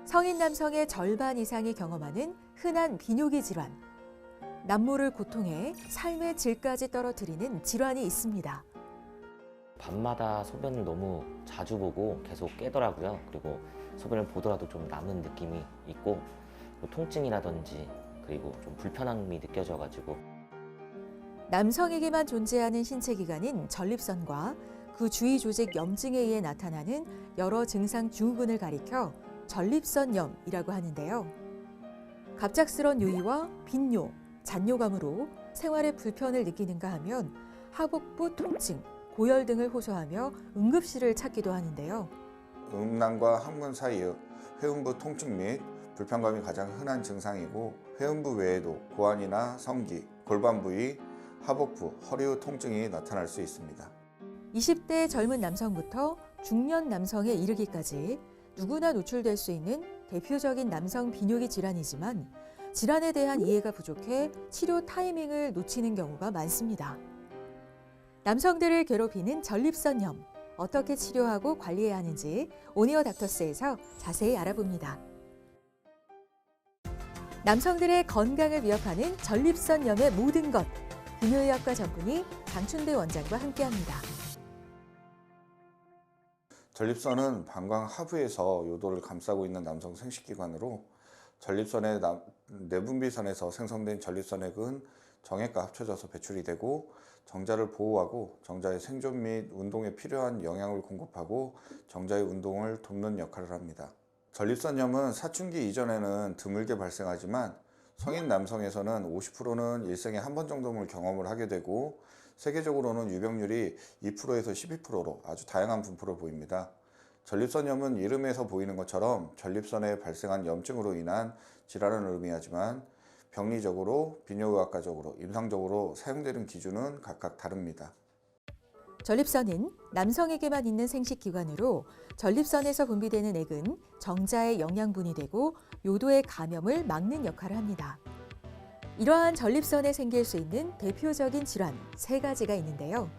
성인 남성의 절반 이상이 경험하는 흔한 비뇨기 질환. 남모를 고통해 삶의 질까지 떨어뜨리는 질환이 있습니다. 밤마다 소변을 너무 자주 보고 계속 깨더라고요. 그리고 소변을 보더라도 좀 남는 느낌이 있고 통증이라든지 그리고 좀 불편함이 느껴져가지고. 남성에게만 존재하는 신체 기관인 전립선과 그 주위 조직 염증에 의해 나타나는 여러 증상 증후군을 가리켜 전립선염이라고 하는데요. 갑작스런 유의와 빈뇨, 잔뇨감으로 생활에 불편을 느끼는가 하면 하복부 통증, 고열 등을 호소하며 응급실을 찾기도 하는데요. 음낭과 항문 사이의 회음부 통증 및 불편감이 가장 흔한 증상이고, 회음부 외에도 고환이나 성기, 골반 부위, 하복부, 허리 후 통증이 나타날 수 있습니다. 20대 젊은 남성부터 중년 남성에 이르기까지 누구나 노출될 수 있는 대표적인 남성 비뇨기 질환이지만 질환에 대한 이해가 부족해 치료 타이밍을 놓치는 경우가 많습니다. 남성들을 괴롭히는 전립선염, 어떻게 치료하고 관리해야 하는지 오니어 닥터스에서 자세히 알아봅니다. 남성들의 건강을 위협하는 전립선염의 모든 것, 비뇨의학과 전문의 장춘대 원장과 함께합니다. 전립선은 방광 하부에서 요도를 감싸고 있는 남성 생식기관으로, 전립선의 내분비선에서 생성된 전립선액은 정액과 합쳐져서 배출이 되고 정자를 보호하고 정자의 생존 및 운동에 필요한 영양을 공급하고 정자의 운동을 돕는 역할을 합니다. 전립선염은 사춘기 이전에는 드물게 발생하지만 성인 남성에서는 50%는 일생에 한 번 정도는 경험을 하게 되고, 세계적으로는 유병률이 2%에서 12%로 아주 다양한 분포를 보입니다. 전립선염은 이름에서 보이는 것처럼 전립선에 발생한 염증으로 인한 질환을 의미하지만 병리적으로, 비뇨의학과적으로, 임상적으로 사용되는 기준은 각각 다릅니다. 전립선은 남성에게만 있는 생식기관으로 전립선에서 분비되는 액은 정자의 영양분이 되고 요도의 감염을 막는 역할을 합니다. 이러한 전립선에 생길 수 있는 대표적인 질환 3가지가 있는데요.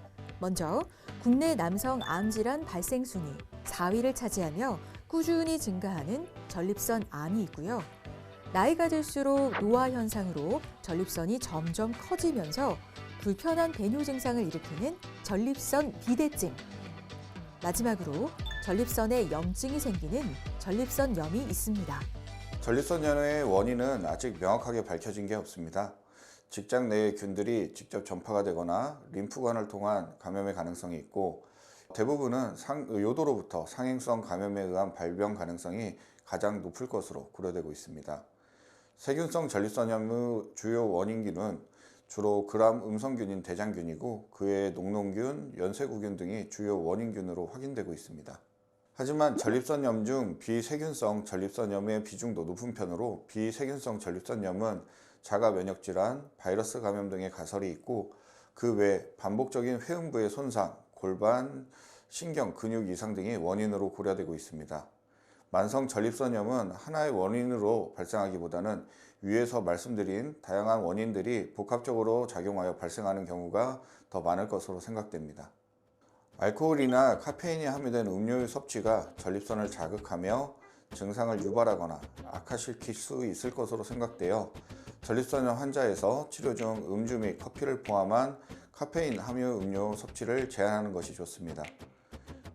먼저 국내 남성 암질환 발생 순위 4위를 차지하며 꾸준히 증가하는 전립선 암이 있고요. 나이가 들수록 노화 현상으로 전립선이 점점 커지면서 불편한 배뇨 증상을 일으키는 전립선 비대증. 마지막으로 전립선에 염증이 생기는 전립선염이 있습니다. 전립선염의 원인은 아직 명확하게 밝혀진 게 없습니다. 직장 내의 균들이 직접 전파가 되거나 림프관을 통한 감염의 가능성이 있고, 대부분은 요도로부터 상행성 감염에 의한 발병 가능성이 가장 높을 것으로 고려되고 있습니다. 세균성 전립선염의 주요 원인균은 주로 gram 음성균인 대장균이고, 그 외에 녹농균, 연쇄구균 등이 주요 원인균으로 확인되고 있습니다. 하지만 전립선염 중 비세균성 전립선염의 비중도 높은 편으로, 비세균성 전립선염은 자가 면역질환, 바이러스 감염 등의 가설이 있고, 그 외 반복적인 회음부의 손상, 골반, 신경, 근육 이상 등이 원인으로 고려되고 있습니다. 만성 전립선염은 하나의 원인으로 발생하기보다는 위에서 말씀드린 다양한 원인들이 복합적으로 작용하여 발생하는 경우가 더 많을 것으로 생각됩니다. 알코올이나 카페인이 함유된 음료의 섭취가 전립선을 자극하며 증상을 유발하거나 악화시킬 수 있을 것으로 생각되어, 전립선염 환자에서 치료 중 음주 및 커피를 포함한 카페인 함유 음료 섭취를 제한하는 것이 좋습니다.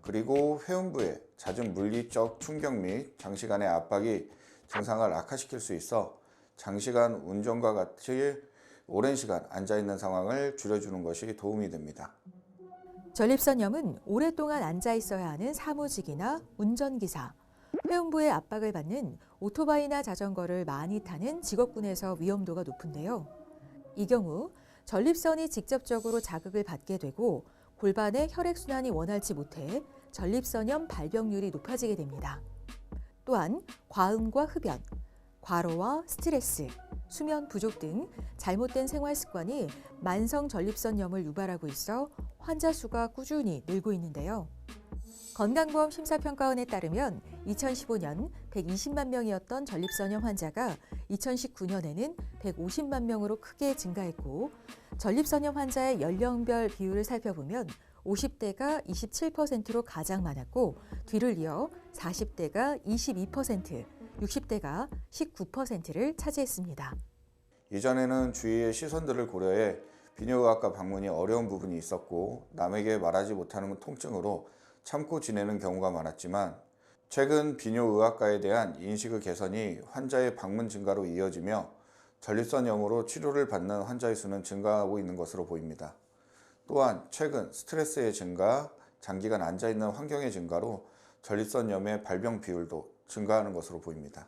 그리고 회음부에 잦은 물리적 충격 및 장시간의 압박이 증상을 악화시킬 수 있어 장시간 운전과 같이 오랜 시간 앉아있는 상황을 줄여주는 것이 도움이 됩니다. 전립선염은 오랫동안 앉아 있어야 하는 사무직이나 운전기사, 회음부의 압박을 받는 오토바이나 자전거를 많이 타는 직업군에서 위험도가 높은데요. 이 경우 전립선이 직접적으로 자극을 받게 되고 골반의 혈액순환이 원활치 못해 전립선염 발병률이 높아지게 됩니다. 또한 과음과 흡연, 과로와 스트레스, 수면 부족 등 잘못된 생활 습관이 만성 전립선염을 유발하고 있어 환자 수가 꾸준히 늘고 있는데요. 건강보험 심사평가원에 따르면 2015년 120만 명이었던 전립선염 환자가 2019년에는 150만 명으로 크게 증가했고, 전립선염 환자의 연령별 비율을 살펴보면 50대가 27%로 가장 많았고, 뒤를 이어 40대가 22%, 60대가 19%를 차지했습니다. 이전에는 주위의 시선들을 고려해 비뇨의학과 방문이 어려운 부분이 있었고 남에게 말하지 못하는 통증으로 참고 지내는 경우가 많았지만 최근 비뇨의학과에 대한 인식의 개선이 환자의 방문 증가로 이어지며 전립선염으로 치료를 받는 환자의 수는 증가하고 있는 것으로 보입니다. 또한 최근 스트레스의 증가, 장기간 앉아있는 환경의 증가로 전립선염의 발병 비율도 증가하는 것으로 보입니다.